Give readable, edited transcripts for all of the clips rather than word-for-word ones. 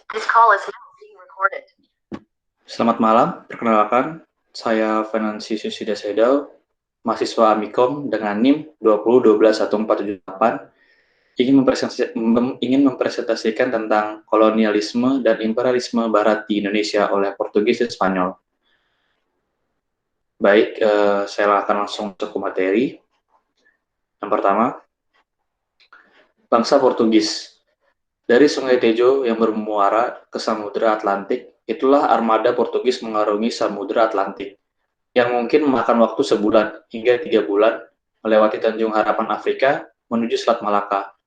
This call is now being recorded. Selamat malam, perkenalkan, saya Venansi Susida Sedal, mahasiswa Amikom dengan NIM 20121478, ingin mempresentasikan tentang kolonialisme dan imperialisme Barat di Indonesia oleh Portugis dan Spanyol. Baik, saya akan langsung masuk ke materi. Yang pertama, bangsa Portugis. Dari Sungai Tejo yang bermuara ke Samudra Atlantik, itulah armada Portugis mengarungi Samudra Atlantik, yang mungkin memakan waktu sebulan hingga 3 bulan melewati Tanjung Harapan Afrika menuju Selat Malaka.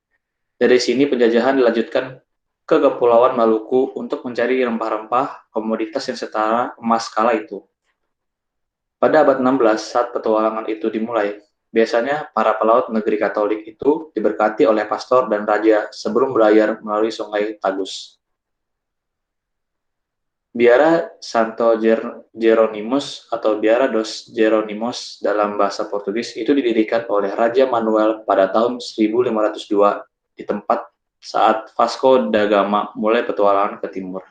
Dari sini penjajahan dilanjutkan ke Kepulauan Maluku untuk mencari rempah-rempah komoditas yang setara emas kala itu. Pada abad 16, saat petualangan itu dimulai, biasanya para pelaut negeri Katolik itu diberkati oleh pastor dan raja sebelum berlayar melalui Sungai Tagus. Biara Santo Jerónimos atau Biara dos Jerónimos dalam bahasa Portugis itu didirikan oleh Raja Manuel pada tahun 1502 di tempat saat Vasco da Gama mulai petualangan ke timur.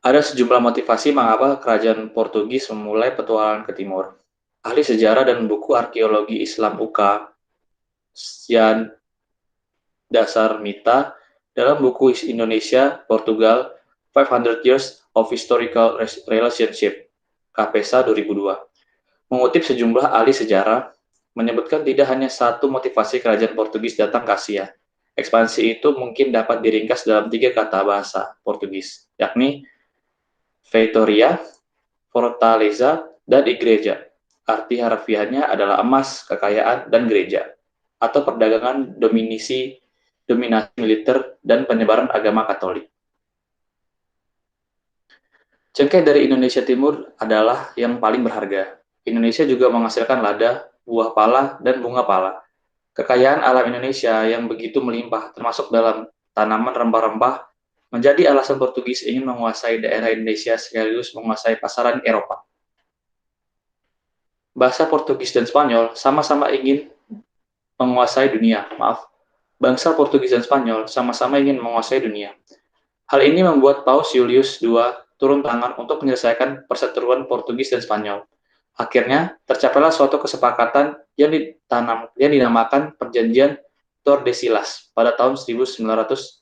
Ada sejumlah motivasi mengapa kerajaan Portugis memulai petualangan ke timur. Ahli sejarah dan buku arkeologi Islam UK, Jan Dasar Mita, dalam buku Indonesia, Portugal, 500 Years of Historical Relationship, KPSA 2002, mengutip sejumlah ahli sejarah, menyebutkan tidak hanya satu motivasi kerajaan Portugis datang ke Asia. Ekspansi itu mungkin dapat diringkas dalam 3 kata bahasa Portugis, yakni Feitoria, Fortaleza, dan Igreja. Arti harfiahnya adalah emas, kekayaan, dan gereja, atau perdagangan, dominasi militer, dan penyebaran agama Katolik. Cengkeh dari Indonesia Timur adalah yang paling berharga. Indonesia juga menghasilkan lada, buah pala, dan bunga pala. Kekayaan alam Indonesia yang begitu melimpah, termasuk dalam tanaman rempah-rempah, menjadi alasan Portugis ingin menguasai daerah Indonesia sekaligus menguasai pasaran Eropa. Bahasa Portugis dan Spanyol sama-sama ingin menguasai dunia. Bangsa Portugis dan Spanyol sama-sama ingin menguasai dunia. Hal ini membuat Paus Julius II turun tangan untuk menyelesaikan perseteruan Portugis dan Spanyol. Akhirnya, tercapailah suatu kesepakatan yang dinamakan Perjanjian Tordesillas pada tahun 1492.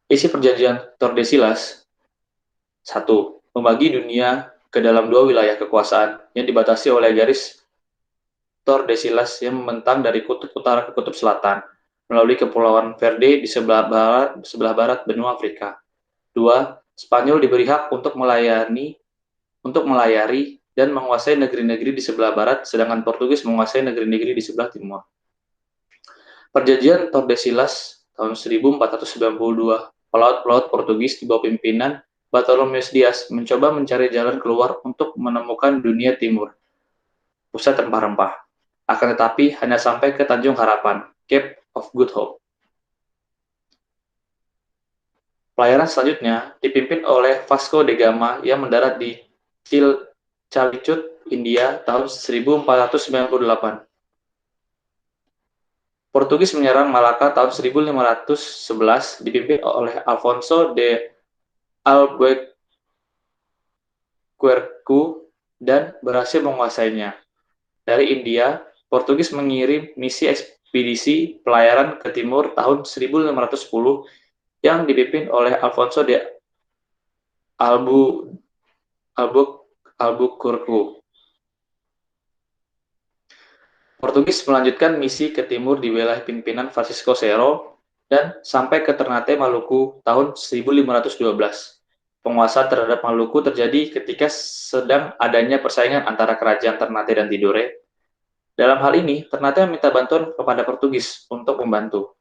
Isi Perjanjian Tordesillas: 1. Membagi dunia ke dalam 2 wilayah kekuasaan yang dibatasi oleh garis Tordesillas yang membentang dari kutub utara ke kutub selatan, melalui Kepulauan Verde di sebelah barat benua Afrika. 2. Spanyol diberi hak untuk melayari dan menguasai negeri-negeri di sebelah barat, sedangkan Portugis menguasai negeri-negeri di sebelah timur. Perjanjian Tordesillas tahun 1492, pelaut-pelaut Portugis di bawah pimpinan Bartolomeu Dias mencoba mencari jalan keluar untuk menemukan dunia timur, pusat rempah-rempah. Akan tetapi hanya sampai ke Tanjung Harapan, Cape of Good Hope. Pelayaran selanjutnya dipimpin oleh Vasco da Gama yang mendarat di Calicut, India tahun 1498. Portugis menyerang Malaka tahun 1511 dipimpin oleh Alfonso de Albuquerque dan berhasil menguasainya. Dari India, Portugis mengirim misi ekspedisi pelayaran ke timur tahun 1510 yang dipimpin oleh Alfonso de Albuquerque. Portugis melanjutkan misi ke timur di wilayah pimpinan Francisco Serro dan sampai ke Ternate, Maluku tahun 1512. Penguasaan terhadap Maluku terjadi ketika sedang adanya persaingan antara kerajaan Ternate dan Tidore. Dalam hal ini, Ternate meminta bantuan kepada Portugis untuk membantu.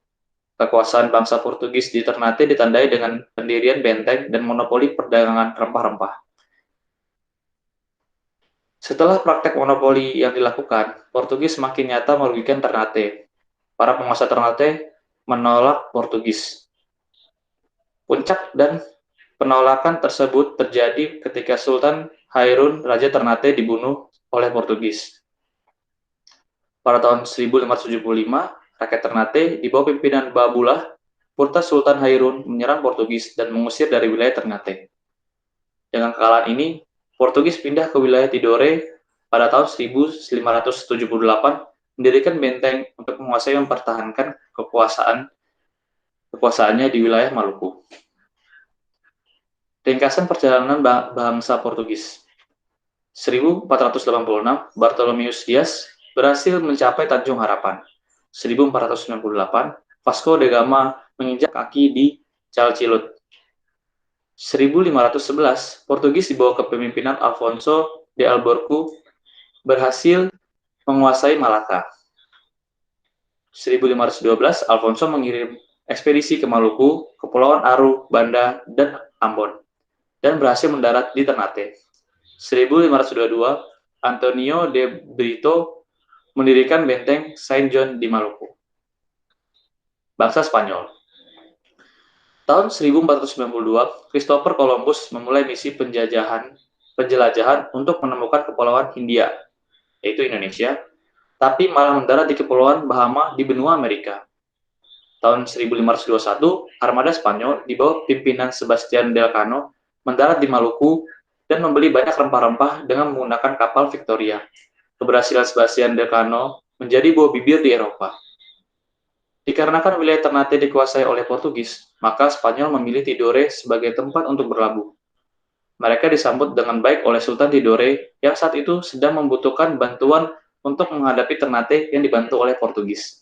Kekuasaan bangsa Portugis di Ternate ditandai dengan pendirian benteng dan monopoli perdagangan rempah-rempah. Setelah praktek monopoli yang dilakukan, Portugis semakin nyata merugikan Ternate. Para penguasa Ternate menolak Portugis. Puncak dan penolakan tersebut terjadi ketika Sultan Hairun, Raja Ternate, dibunuh oleh Portugis. Pada tahun 1575, rakyat Ternate di bawah pimpinan Babullah, Purta Sultan Hairun menyerang Portugis dan mengusir dari wilayah Ternate. Dengan kekalahan ini, Portugis pindah ke wilayah Tidore pada tahun 1578, mendirikan benteng untuk menguasai mempertahankan kekuasaannya di wilayah Maluku. Ringkasan perjalanan bangsa Portugis. 1486, Bartolomeus Dias berhasil mencapai Tanjung Harapan. 1498, Vasco da Gama menginjak kaki di Calcilut. 1511, Portugis di bawah kepemimpinan Alfonso de Albuquerque berhasil menguasai Malaka. 1512, Alfonso mengirim ekspedisi ke Maluku, Kepulauan Aru, Banda, dan Ambon, dan berhasil mendarat di Ternate. 1522, Antonio de Brito mendirikan benteng Saint John di Maluku. Bangsa Spanyol. Tahun 1492, Christopher Columbus memulai misi penjelajahan untuk menemukan kepulauan Hindia, yaitu Indonesia, tapi malah mendarat di Kepulauan Bahama di benua Amerika. Tahun 1521, armada Spanyol di bawah pimpinan Sebastian Elcano mendarat di Maluku dan membeli banyak rempah-rempah dengan menggunakan kapal Victoria. Keberhasilan Sebastian Elcano menjadi buah bibir di Eropa. Dikarenakan wilayah Ternate dikuasai oleh Portugis, maka Spanyol memilih Tidore sebagai tempat untuk berlabuh. Mereka disambut dengan baik oleh Sultan Tidore yang saat itu sedang membutuhkan bantuan untuk menghadapi Ternate yang dibantu oleh Portugis.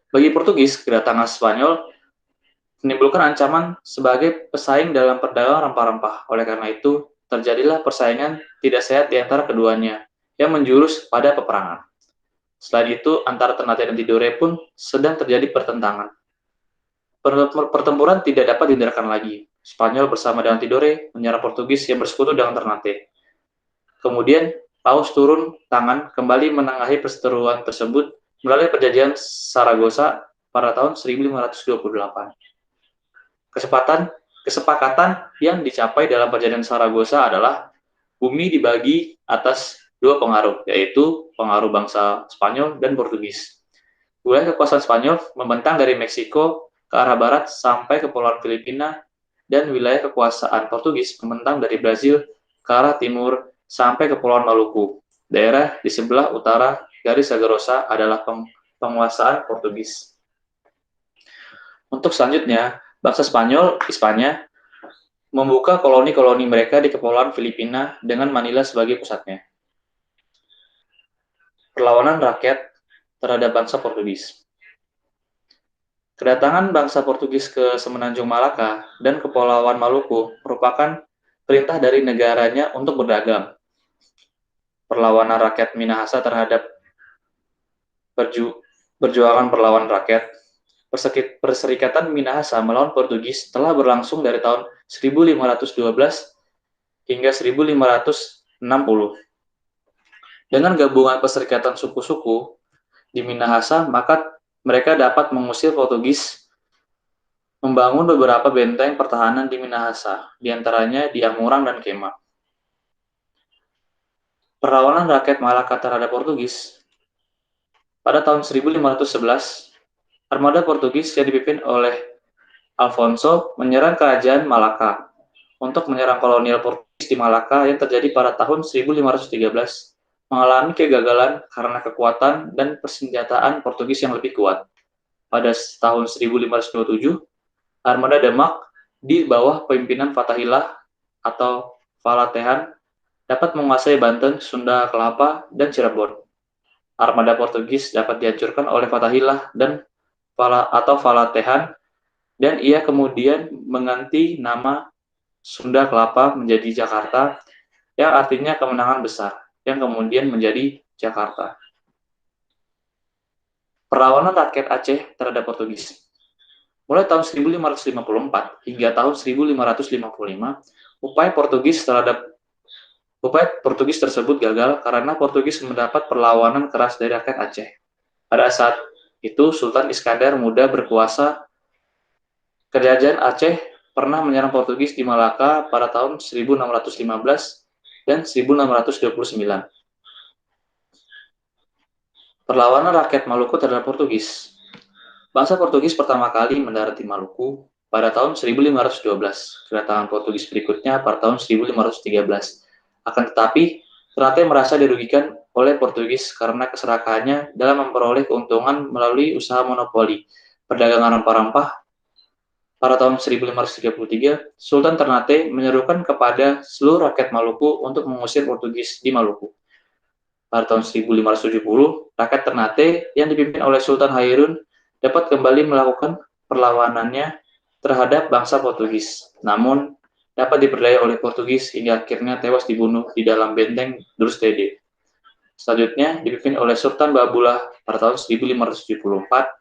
Bagi Portugis, kedatangan Spanyol menimbulkan ancaman sebagai pesaing dalam perdagangan rempah-rempah. Oleh karena itu, terjadilah persaingan tidak sehat di antara keduanya yang menjurus pada peperangan. Selain itu, antara Ternate dan Tidore pun sedang terjadi pertentangan. Pertempuran tidak dapat dihindarkan lagi. Spanyol bersama dengan Tidore menyerang Portugis yang bersekutu dengan Ternate. Kemudian, Paus turun tangan kembali menengahi perseteruan tersebut melalui perjanjian Saragossa pada tahun 1528. Kesepakatan yang dicapai dalam perjanjian Saragossa adalah bumi dibagi atas dua pengaruh, yaitu pengaruh bangsa Spanyol dan Portugis. Wilayah kekuasaan Spanyol membentang dari Meksiko ke arah barat sampai Kepulauan Filipina, dan wilayah kekuasaan Portugis membentang dari Brazil ke arah timur sampai Kepulauan Maluku. Daerah di sebelah utara garis Saragossa adalah penguasaan Portugis. Untuk selanjutnya, bangsa Spanyol, Hispania, membuka koloni-koloni mereka di Kepulauan Filipina dengan Manila sebagai pusatnya. Perlawanan rakyat terhadap bangsa Portugis. Kedatangan bangsa Portugis ke Semenanjung Malaka dan Kepulauan Maluku merupakan perintah dari negaranya untuk berdagang. Perlawanan rakyat Minahasa terhadap perjuangan perlawanan rakyat. Perserikatan Minahasa melawan Portugis telah berlangsung dari tahun 1512 hingga 1560. Dengan gabungan perserikatan suku-suku di Minahasa, maka mereka dapat mengusir Portugis, membangun beberapa benteng pertahanan di Minahasa, di antaranya di Amurang dan Kema. Perlawanan rakyat Malaka terhadap Portugis. Pada tahun 1511, armada Portugis yang dipimpin oleh Alfonso menyerang kerajaan Malaka untuk menyerang kolonial Portugis di Malaka yang terjadi pada tahun 1513. Mengalami kegagalan karena kekuatan dan persenjataan Portugis yang lebih kuat. Pada tahun 1527, armada Demak di bawah pimpinan Fatahillah atau Falatehan dapat menguasai Banten, Sunda Kelapa, dan Cirebon. Armada Portugis dapat dihancurkan oleh Fatahillah atau Falatehan, dan ia kemudian mengganti nama Sunda Kelapa menjadi Jakarta, yang artinya kemenangan besar, yang kemudian menjadi Jakarta. Perlawanan rakyat Aceh terhadap Portugis. Mulai tahun 1554 hingga tahun 1555, upaya Portugis tersebut gagal karena Portugis mendapat perlawanan keras dari rakyat Aceh. Pada saat itu, Sultan Iskandar Muda berkuasa. Kerajaan Aceh pernah menyerang Portugis di Malaka pada tahun 1615 dan 1629. Perlawanan rakyat Maluku terhadap Portugis. Bangsa Portugis pertama kali mendarat di Maluku pada tahun 1512. Kedatangan Portugis berikutnya pada tahun 1513. Akan tetapi, Ternate merasa dirugikan oleh Portugis karena keserakahannya dalam memperoleh keuntungan melalui usaha monopoli perdagangan rempah-rempah. Pada tahun 1533, Sultan Ternate menyerukan kepada seluruh rakyat Maluku untuk mengusir Portugis di Maluku. Pada tahun 1570, rakyat Ternate yang dipimpin oleh Sultan Hairun dapat kembali melakukan perlawanannya terhadap bangsa Portugis. Namun, dapat diperdaya oleh Portugis hingga akhirnya tewas dibunuh di dalam benteng Drustede. Selanjutnya, dipimpin oleh Sultan Babullah pada tahun 1574,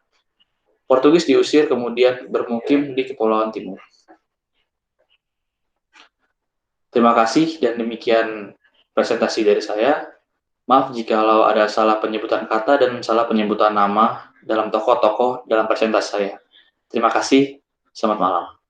Portugis diusir kemudian bermukim di Kepulauan Timur. Terima kasih dan demikian presentasi dari saya. Maaf jikalau ada salah penyebutan kata dan salah penyebutan nama dalam tokoh-tokoh dalam presentasi saya. Terima kasih, selamat malam.